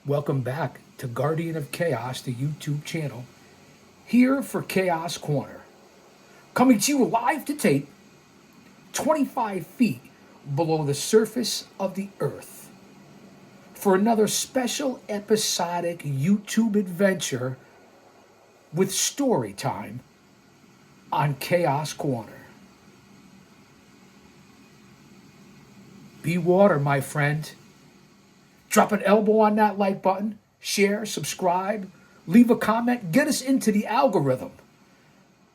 Welcome back to Guardian of Chaos, the YouTube channel. Here for Chaos Corner. Coming to you live to tape 25 feet below the surface of the earth. For another special episodic YouTube adventure with story time on Chaos Corner. Be water, my friend. Drop an elbow on that like button, share, subscribe, leave a comment, get us into the algorithm.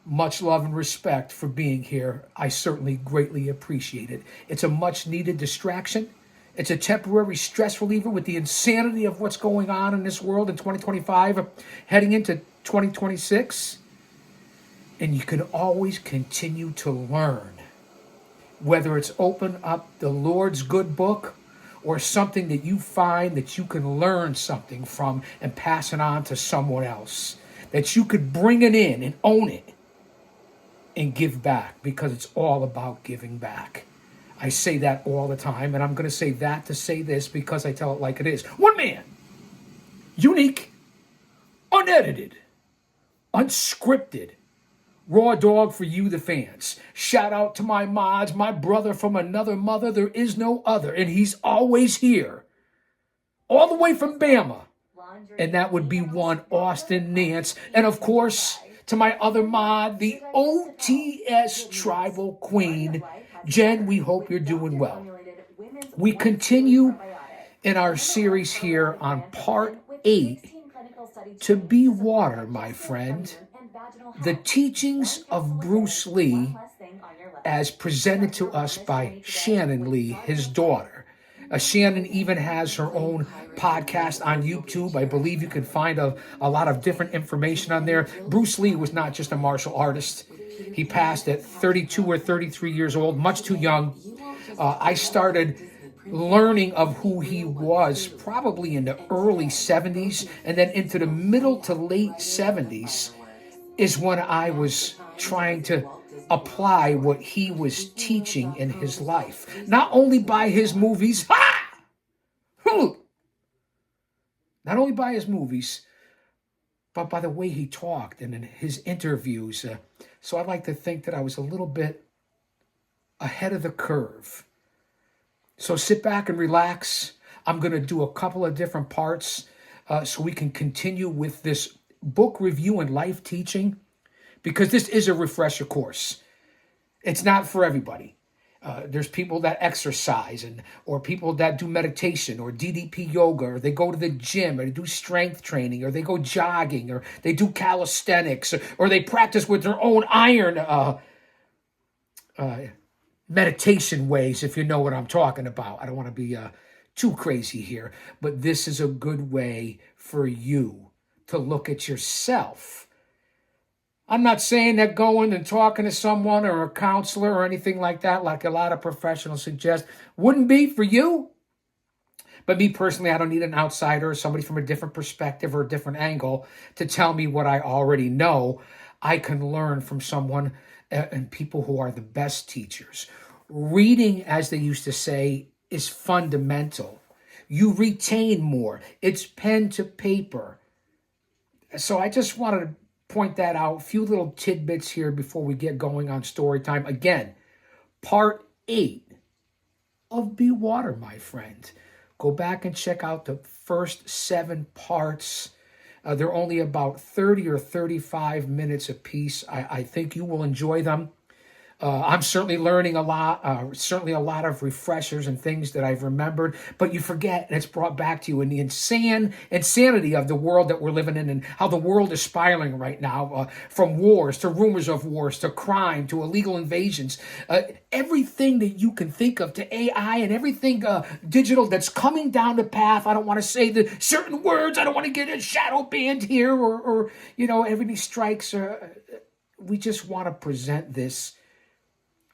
Much love and respect for being here. I certainly greatly appreciate it. It's a much needed distraction. It's a temporary stress reliever with the insanity of what's going on in this world in 2025, heading into 2026. And you can always continue to learn, whether it's open up the Lord's good book or something that you find that you can learn something from and pass it on to someone else, that you could bring it in and own it and give back, because it's all about giving back. I say that all the time, and I'm going to say that to say this because I tell it like it is. One man, unique, unedited, unscripted, raw dog for you, the fans. Shout out to my mods, my brother from another mother. There is no other, and he's always here, all the way from Bama. And that would be one Austin Nance. And of course, to my other mod, the OTS Tribal Queen, Jen. We hope you're doing well. We continue in our series here on part 8, To Be Water, my friend. The teachings of Bruce Lee as presented to us by Shannon Lee, his daughter. Shannon even has her own podcast on YouTube. I believe you can find a lot of different information on there. Bruce Lee was not just a martial artist. He passed at 32 or 33 years old, much too young. I started learning of who he was probably in the early 70s, and then into the middle to late 70s is when I was trying to apply what he was teaching in his life. Not only by his movies, not only by his movies, but by the way he talked and in his interviews. So I like to think that I was a little bit ahead of the curve. So sit back and relax. I'm going to do a couple of different parts so we can continue with this book review and life teaching, because this is a refresher course. It's not for everybody. There's people that exercise or people that do meditation or DDP yoga, or they go to the gym, or they do strength training, or they go jogging, or they do calisthenics, or they practice with their own iron meditation ways, if you know what I'm talking about. I don't want to be too crazy here, but this is a good way for you to look at yourself. I'm not saying that going and talking to someone or a counselor or anything like that, like a lot of professionals suggest, wouldn't be for you. But me personally, I don't need an outsider or somebody from a different perspective or a different angle to tell me what I already know. I can learn from someone and people who are the best teachers. Reading, as they used to say, is fundamental. You retain more. It's pen to paper. So I just wanted to point that out. A few little tidbits here before we get going on story time. Again, part 8 of Be Water, my friend. Go back and check out the first 7 parts. They're only about 30 or 35 minutes apiece. I think you will enjoy them. I'm certainly learning a lot, certainly a lot of refreshers and things that I've remembered, but you forget, and it's brought back to you in the insanity of the world that we're living in, and how the world is spiraling right now, from wars to rumors of wars to crime to illegal invasions, everything that you can think of, to AI and everything digital that's coming down the path. I don't want to say the certain words. I don't want to get a shadow banned here, or everything strikes. We just want to present this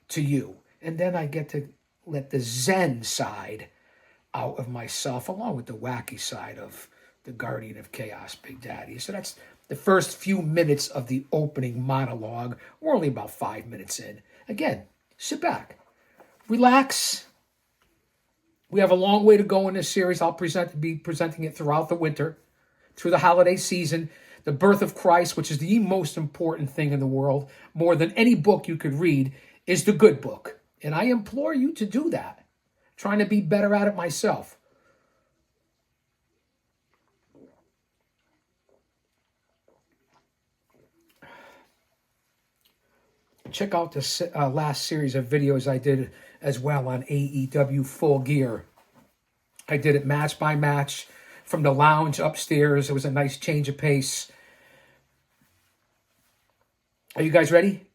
to you. And then I get to let the Zen side out of myself, along with the wacky side of the Guardian of Chaos, Big Daddy. So that's the first few minutes of the opening monologue. We're only about 5 minutes in. Again, sit back, relax, We have a long way to go in this series. I'll be presenting it throughout the winter, through the holiday season. The birth of Christ, which is the most important thing in the world, more than any book you could read, is the good book. And I implore you to do that. Trying to be better at it myself. Check out the last series of videos I did as well on AEW Full Gear. I did it match by match from the lounge upstairs. It was a nice change of pace. Are you guys ready?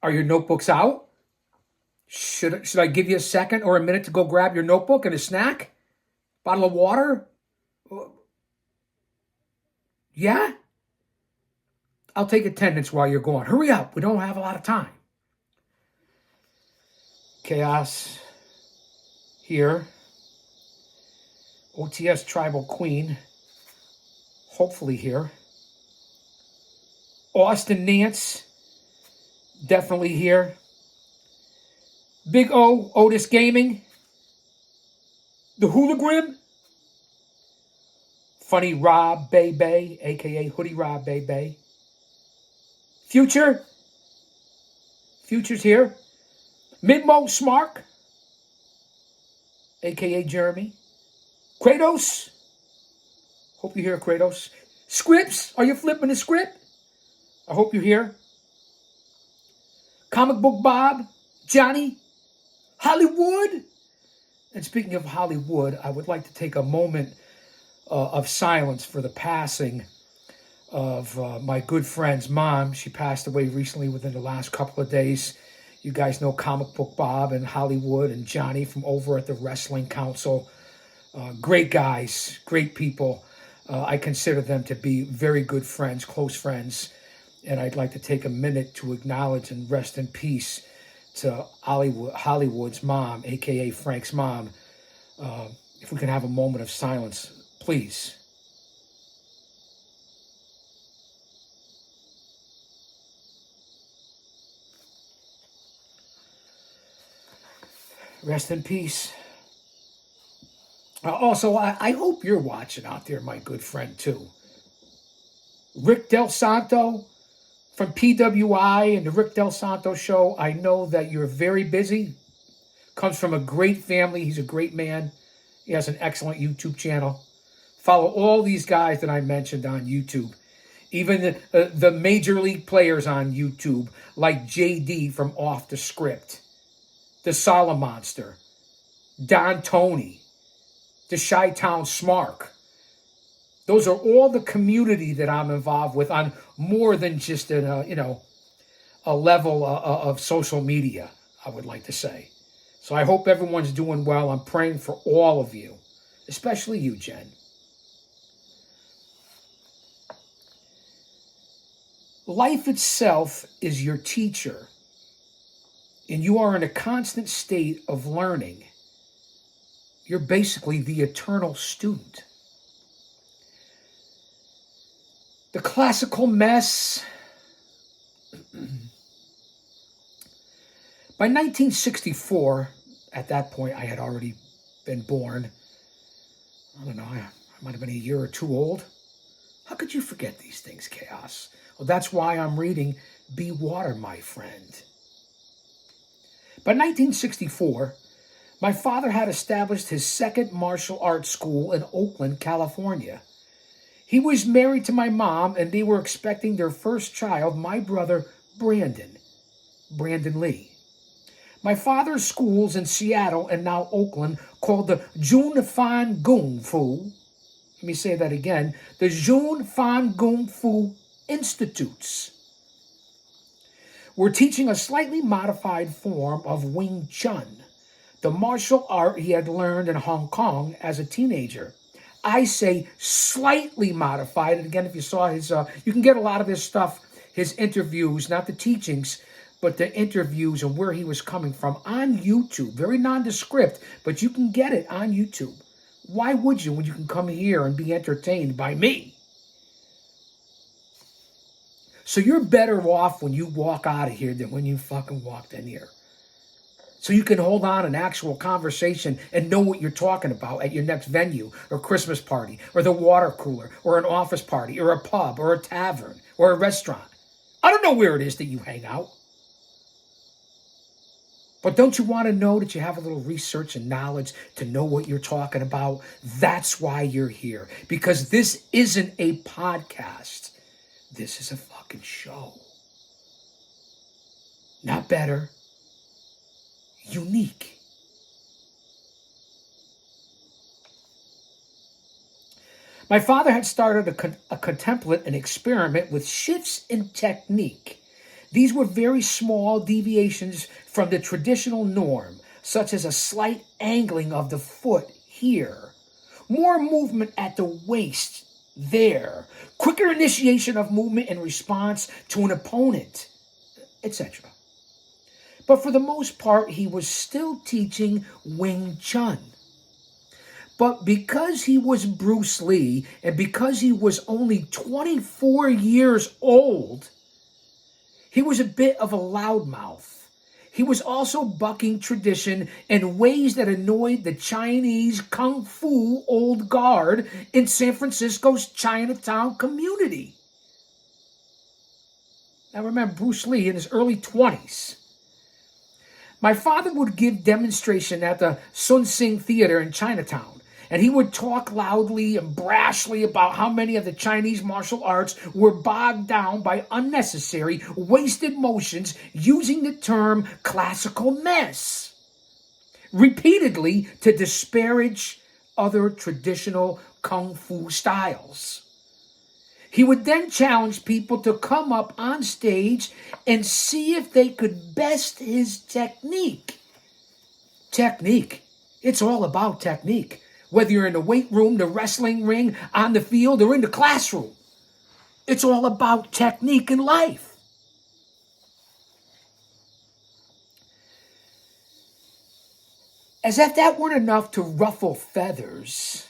Are your notebooks out? Should I give you a second or a minute to go grab your notebook and a snack? Bottle of water? Yeah? I'll take attendance while you're gone. Hurry up. We don't have a lot of time. Chaos here. OTS Tribal Queen. Hopefully here. Austin Nance. Definitely here. Big O, Otis Gaming. The Hologram. Funny Rob Bay, a.k.a. Hoodie Rob Bay. Future's here. Midmo Smark, a.k.a. Jeremy. Kratos. Hope you hear Kratos. Scripts. Are you flipping the script? I hope you're here. Comic Book Bob. Johnny. Hollywood. And speaking of Hollywood, I would like to take a moment of silence for the passing of my good friend's mom. She passed away recently within the last couple of days. You guys know Comic Book Bob and Hollywood and Johnny from over at the Wrestling Council. Great guys, great people. I consider them to be very good friends, close friends. And I'd like to take a minute to acknowledge and rest in peace to Hollywood's mom, a.k.a. Frank's mom. If we can have a moment of silence, please. Rest in peace. Also, I hope you're watching out there, my good friend, too. Rick Del Santo from PWI and the Rick Del Santo Show. I know that you're very busy. Comes from a great family. He's a great man. He has an excellent YouTube channel. Follow all these guys that I mentioned on YouTube. Even the major league players on YouTube, like JD from Off the Script. The Solomonster, Don Tony, the Chi-Town Smark. Those are all the community that I'm involved with on more than just a level of social media, I would like to say. So I hope everyone's doing well. I'm praying for all of you, especially you, Jen. Life itself is your teacher. And you are in a constant state of learning. You're basically the eternal student. The classical mess. By 1964, at that point, I had already been born. I don't know, I might have been a year or two old. How could you forget these things, Chaos? Well, that's why I'm reading Be Water, My Friend. By 1964, my father had established his second martial arts school in Oakland, California. He was married to my mom, and they were expecting their first child, my brother, Brandon Lee. My father's schools in Seattle and now Oakland, called the Jun Fan Gung Fu, let me say that again, the Jun Fan Gung Fu Institutes, were teaching a slightly modified form of Wing Chun, the martial art he had learned in Hong Kong as a teenager. I say slightly modified. And again, if you saw his, you can get a lot of his stuff, his interviews, not the teachings, but the interviews and where he was coming from on YouTube. Very nondescript, but you can get it on YouTube. Why would you when you can come here and be entertained by me? So you're better off when you walk out of here than when you fucking walked in here. so you can hold on an actual conversation and know what you're talking about at your next venue or Christmas party or the water cooler or an office party or a pub or a tavern or a restaurant. I don't know where it is that you hang out. But don't you want to know that you have a little research and knowledge to know what you're talking about? That's why you're here. Because this isn't a podcast. This is a fucking show. Not better. Unique. My father had started a contemplate and experiment with shifts in technique. These were very small deviations from the traditional norm, such as a slight angling of the foot here, more movement at the waist there, quicker initiation of movement in response to an opponent, etc. But for the most part, he was still teaching Wing Chun. But because he was Bruce Lee and because he was only 24 years old, he was a bit of a loudmouth. He was also bucking tradition in ways that annoyed the Chinese Kung Fu old guard in San Francisco's Chinatown community. Now remember, Bruce Lee in his early 20s. My father would give demonstration at the Sun Sing Theater in Chinatown. And he would talk loudly and brashly about how many of the Chinese martial arts were bogged down by unnecessary, wasted motions using the term classical mess, repeatedly to disparage other traditional kung fu styles. He would then challenge people to come up on stage and see if they could best his technique. Technique. It's all about technique. Whether you're in the weight room, the wrestling ring, on the field, or in the classroom. It's all about technique in life. As if that weren't enough to ruffle feathers,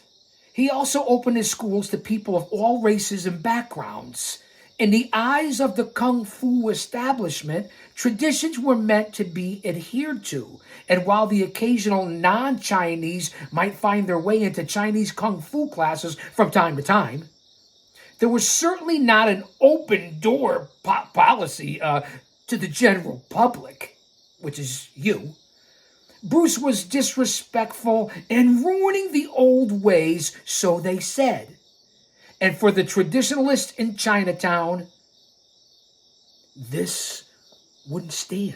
he also opened his schools to people of all races and backgrounds. In the eyes of the Kung Fu establishment, traditions were meant to be adhered to. And while the occasional non-Chinese might find their way into Chinese Kung Fu classes from time to time, there was certainly not an open door policy to the general public, which is you. Bruce was disrespectful and ruining the old ways, so they said. And for the traditionalists in Chinatown, this wouldn't stand.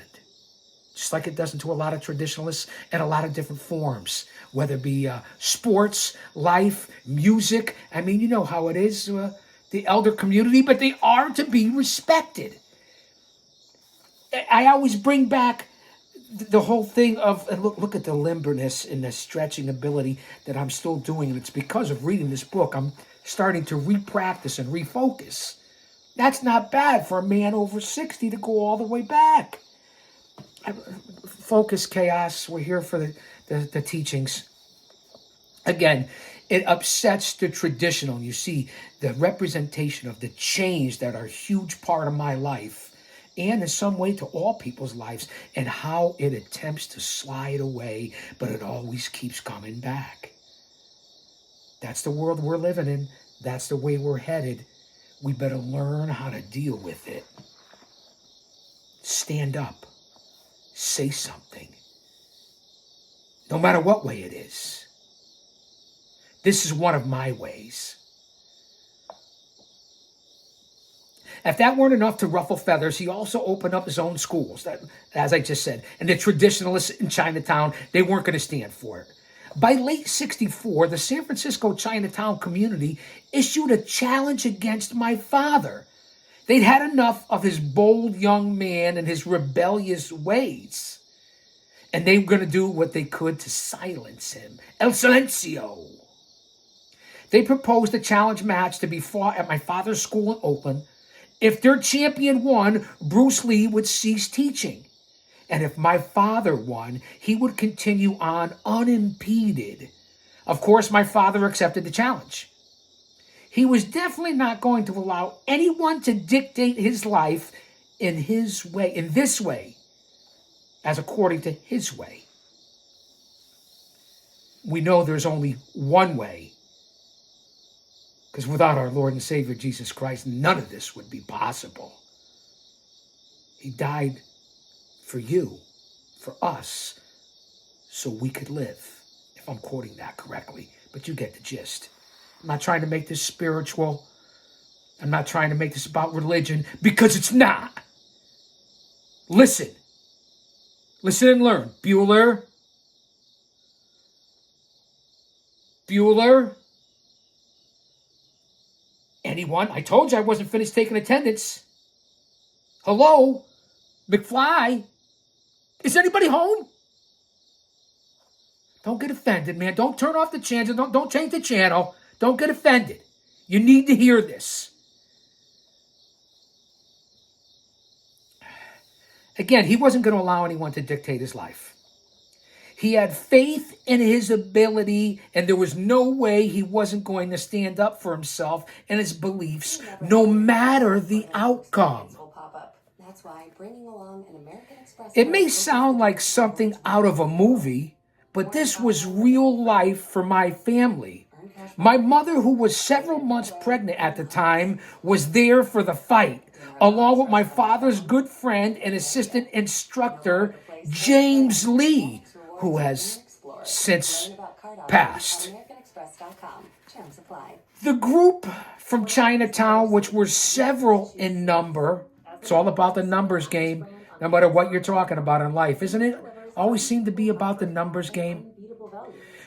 Just like it doesn't to a lot of traditionalists and a lot of different forms, whether it be sports, life, music. I mean, you know how it is, the elder community, but they are to be respected. I always bring back the whole thing of, and look at the limberness and the stretching ability that I'm still doing. And it's because of reading this book. I'm starting to repractice and refocus. That's not bad for a man over 60 to go all the way back. Focus, chaos. We're here for the teachings. Again, it upsets the traditional. You see the representation of the change that are a huge part of my life and in some way to all people's lives, and how it attempts to slide away, but it always keeps coming back. That's the world we're living in. That's the way we're headed. We better learn how to deal with it. Stand up. Say something. No matter what way it is. This is one of my ways. If that weren't enough to ruffle feathers, he also opened up his own schools, that, as I just said. And the traditionalists in Chinatown, they weren't going to stand for it. By late 64, the San Francisco Chinatown community issued a challenge against my father. They'd had enough of his bold young man and his rebellious ways. And they were going to do what they could to silence him. El silencio. They proposed a challenge match to be fought at my father's school in Oakland. If their champion won, Bruce Lee would cease teaching. And if my father won, he would continue on unimpeded. Of course, my father accepted the challenge. He was definitely not going to allow anyone to dictate his life in his way, in this way. as according to his way. We know there's only one way, because without our Lord and Savior Jesus Christ, none of this would be possible. He died for you, for us, so we could live, if I'm quoting that correctly. But you get the gist. I'm not trying to make this spiritual. I'm not trying to make this about religion, because it's not. Listen. Listen and learn. Bueller. Anyone? I told you I wasn't finished taking attendance. Hello? McFly? Is anybody home? Don't get offended, man. Don't turn off the channel. Don't change the channel. Don't get offended. You need to hear this. Again, he wasn't going to allow anyone to dictate his life. He had faith in his ability, and there was no way he wasn't going to stand up for himself and his beliefs, no matter the outcome. It may sound like something out of a movie, but this was real life for my family. My mother, who was several months pregnant at the time, was there for the fight, along with my father's good friend and assistant instructor, James Lee, who has since passed. The group from Chinatown, which were several in number, it's all about the numbers game, no matter what you're talking about in life, isn't it? Always seem to be about the numbers game.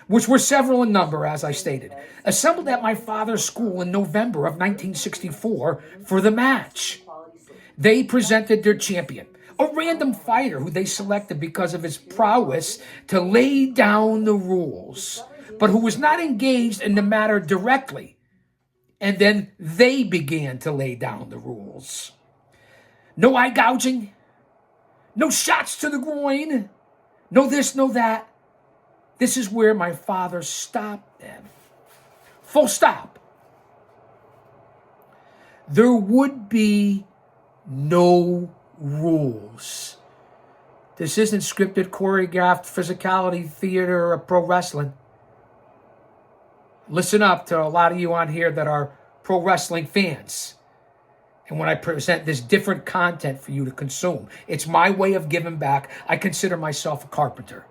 Which were several in number, as I stated, assembled at my father's school in November of 1964 for the match. They presented their champion, a random fighter who they selected because of his prowess to lay down the rules, but who was not engaged in the matter directly. And then they began to lay down the rules. No eye gouging, no shots to the groin, no this, no that. This is where my father stopped them. Full stop. There would be no rules. This isn't scripted, choreographed physicality, theater, or pro wrestling. Listen up to a lot of you on here that are pro wrestling fans. And when I present this different content for you to consume, it's my way of giving back. I consider myself a carpenter.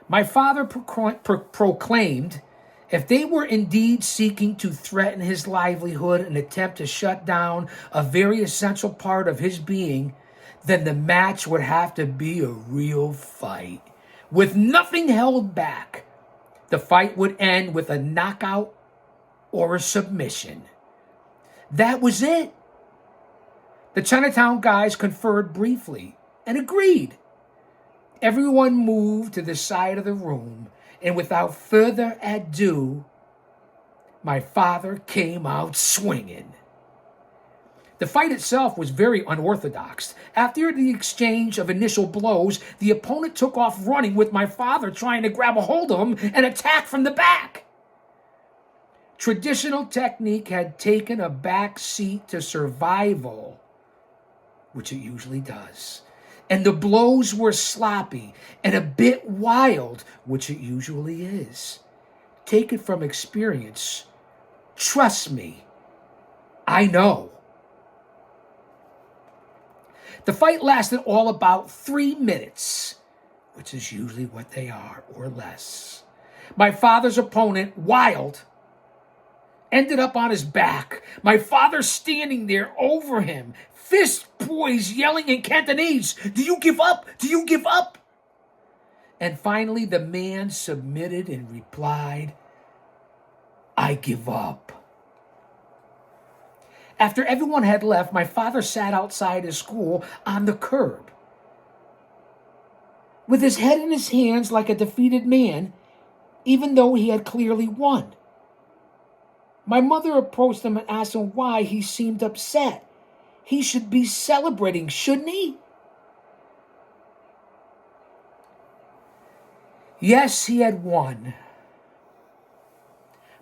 My father proclaimed if they were indeed seeking to threaten his livelihood and attempt to shut down a very essential part of his being, then the match would have to be a real fight. With nothing held back, the fight would end with a knockout or a submission. That was it. The Chinatown guys conferred briefly and agreed. Everyone moved to the side of the room, and without further ado, my father came out swinging. The fight itself was very unorthodox. After the exchange of initial blows, the opponent took off running with my father trying to grab a hold of him and attack from the back. Traditional technique had taken a back seat to survival, which it usually does. And the blows were sloppy and a bit wild, which it usually is. Take it from experience. Trust me, I know. The fight lasted all about 3 minutes, which is usually what they are, or less. My father's opponent, Wild, ended up on his back. My father standing there over him, fist poised, yelling in Cantonese, "Do you give up? Do you give up?" And finally, the man submitted and replied, "I give up." After everyone had left, my father sat outside his school on the curb. With his head in his hands like a defeated man, even though he had clearly won. My mother approached him and asked him why he seemed upset. He should be celebrating, shouldn't he? Yes, he had won.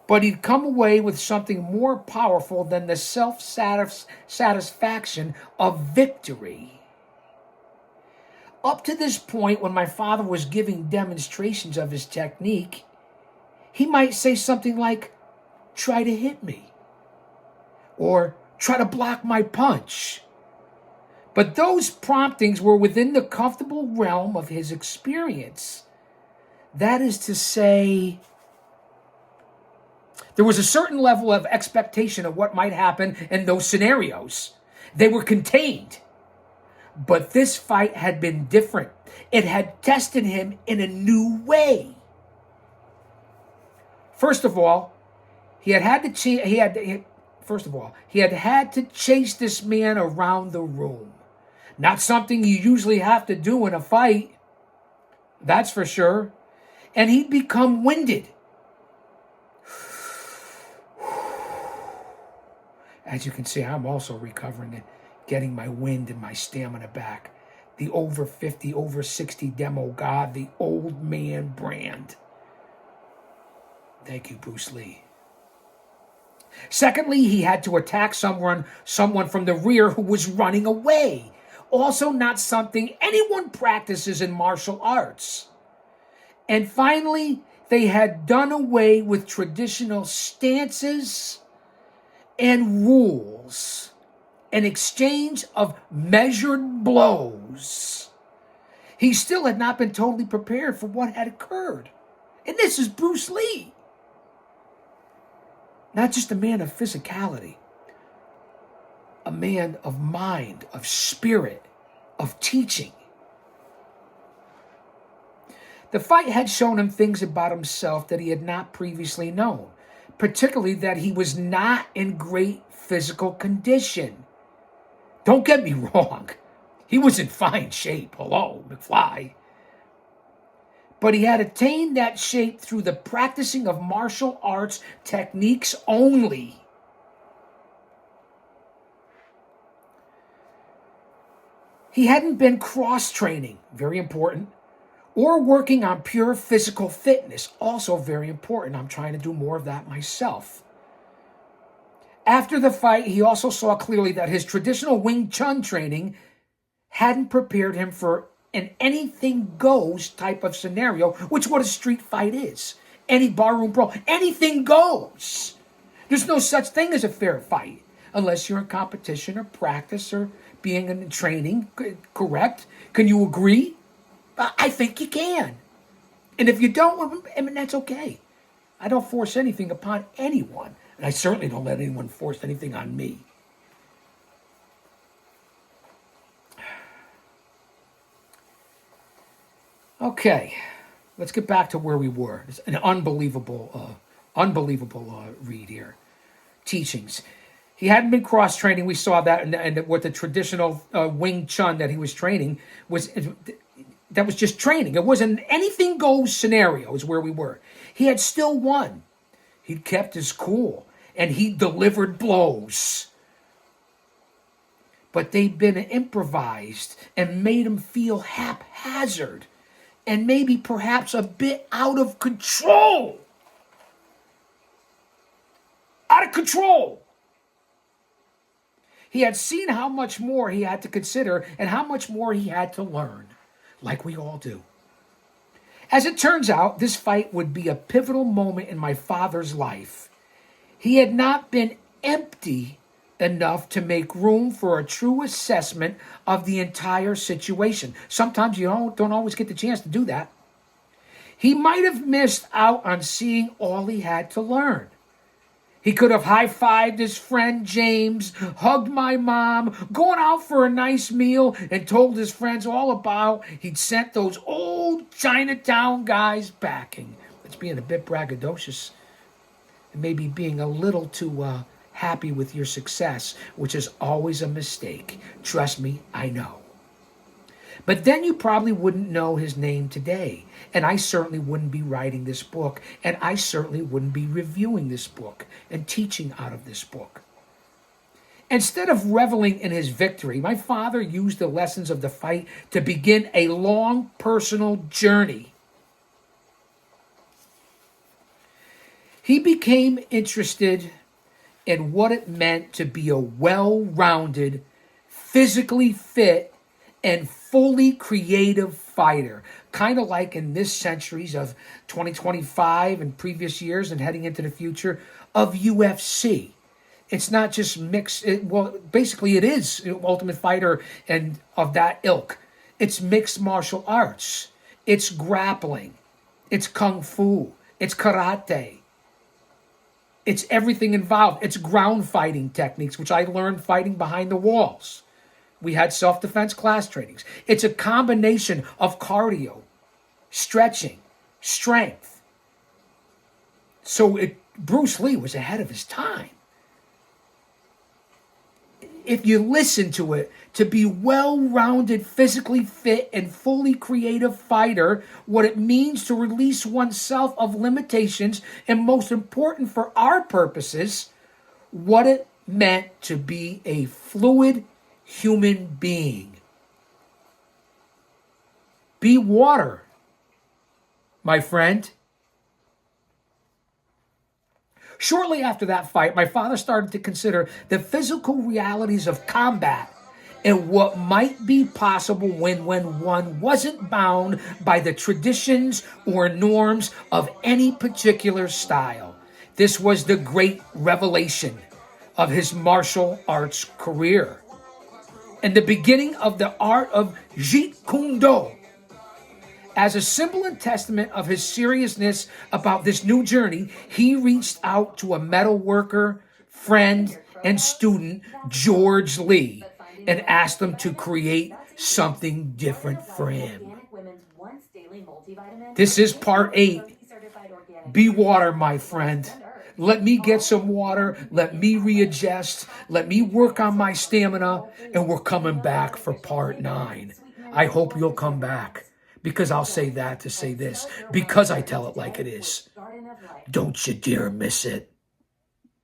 But he'd come away with something more powerful than the self-satisfaction of victory. Up to this point, when my father was giving demonstrations of his technique, he might say something like, "Try to hit me," or "Try to block my punch." But those promptings were within the comfortable realm of his experience. That is to say, there was a certain level of expectation of what might happen in those scenarios. They were contained. But this fight had been different. It had tested him in a new way. First of all, he had had to chase this man around the room. Not something you usually have to do in a fight, that's for sure. And he'd become winded. As you can see, I'm also recovering and getting my wind and my stamina back. The over 50, over 60 demo god, the old man brand. Thank you, Bruce Lee. Secondly, he had to attack someone from the rear who was running away. Also not something anyone practices in martial arts. And finally, they had done away with traditional stances and rules, an exchange of measured blows. He still had not been totally prepared for what had occurred. And this is Bruce Lee. Not just a man of physicality, a man of mind, of spirit, of teaching. The fight had shown him things about himself that he had not previously known, particularly that he was not in great physical condition. Don't get me wrong, he was in fine shape. Hello, McFly. But he had attained that shape through the practicing of martial arts techniques only. He hadn't been cross-training, very important, or working on pure physical fitness, also very important. I'm trying to do more of that myself. After the fight, he also saw clearly that his traditional Wing Chun training hadn't prepared him for an anything goes type of scenario, which is what a street fight is. Any barroom brawl, anything goes. There's no such thing as a fair fight unless you're in competition or practice or being in training, correct? Can you agree? I think you can. And if you don't, I mean, that's okay. I don't force anything upon anyone, and I certainly don't let anyone force anything on me. Okay, let's get back to where we were. It's an unbelievable read here. Teachings. He hadn't been cross-training. We saw that, and what the traditional Wing Chun that he was training was, that was just training. It wasn't anything goes scenario is where we were. He had still won. He'd kept his cool, and he delivered blows. But they'd been improvised and made him feel haphazard and maybe perhaps a bit out of control. Out of control. He had seen how much more he had to consider and how much more he had to learn, like we all do. As it turns out, this fight would be a pivotal moment in my father's life. He had not been empty enough to make room for a true assessment of the entire situation. Sometimes you don't always get the chance to do that. He might have missed out on seeing all he had to learn. He could have high-fived his friend James, hugged my mom, gone out for a nice meal, and told his friends all about he'd sent those old Chinatown guys packing. That's being a bit braggadocious and maybe being a little too happy with your success, which is always a mistake. Trust me, I know. But then you probably wouldn't know his name today, and I certainly wouldn't be writing this book, and I certainly wouldn't be reviewing this book and teaching out of this book. Instead of reveling in his victory, my father used the lessons of the fight to begin a long personal journey. He became interested in what it meant to be a well-rounded, physically fit, and fully creative fighter, kind of like in this centuries of 2025 and previous years and heading into the future of UFC. It's not just mixed. Well, basically, it is Ultimate Fighter and of that ilk. It's mixed martial arts. It's grappling. It's kung fu. It's karate. It's everything involved. It's ground fighting techniques, which I learned fighting behind the walls. We had self-defense class trainings. It's a combination of cardio, stretching, strength. So Bruce Lee was ahead of his time. If you listen to it, to be well-rounded, physically fit, and fully creative fighter, what it means to release oneself of limitations, and most important for our purposes, what it meant to be a fluid human being. Be water, my friend. Shortly after that fight, my father started to consider the physical realities of combat and what might be possible when one wasn't bound by the traditions or norms of any particular style. This was the great revelation of his martial arts career and the beginning of the art of Jeet Kune Do. As a symbol and testament of his seriousness about this new journey, he reached out to a metal worker, friend, and student, George Lee, and asked him to create something different for him. This is part 8. Be water, my friend. Let me get some water. Let me readjust. Let me work on my stamina. And we're coming back for part 9. I hope you'll come back. Because I'll say that to say this. Because I tell it like it is. Don't you dare miss it.